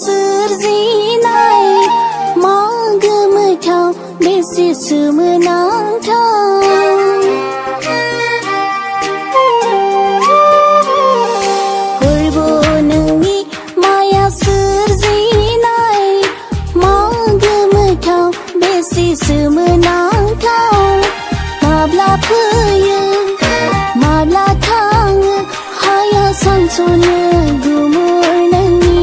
सोरजिनाय मा गोमोथाव बेसे सोमोनांथाव हरबो नोंनि माया सोरजिनाय मा गोमोथाव बेसे सोमोनांथाव माब्ला फैयो माब्ला थाङो हाया सानस'नो गुमुर नोंनि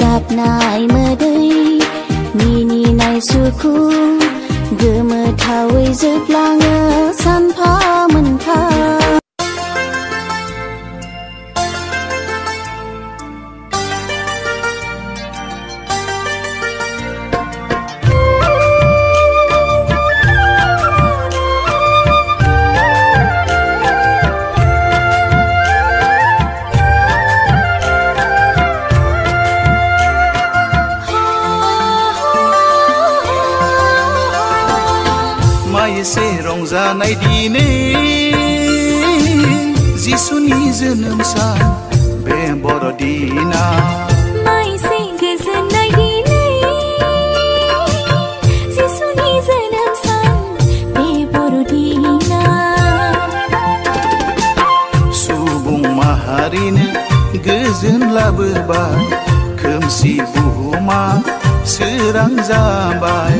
गाबनाय मोदै मिनिनाय सुखु गोमोथावै जोबलाङो सानफा मोनफा एसे रंजानाय दिनै जिसुनि जोनोम सान बे बर'दिना माइसे गोजोननाय दिनै जिसुनि जोनोम सान बे बर'दिना सुबुं माहारिनो गोजोन लाबोबाय खोमसि बुहुमा सोरां जाबाय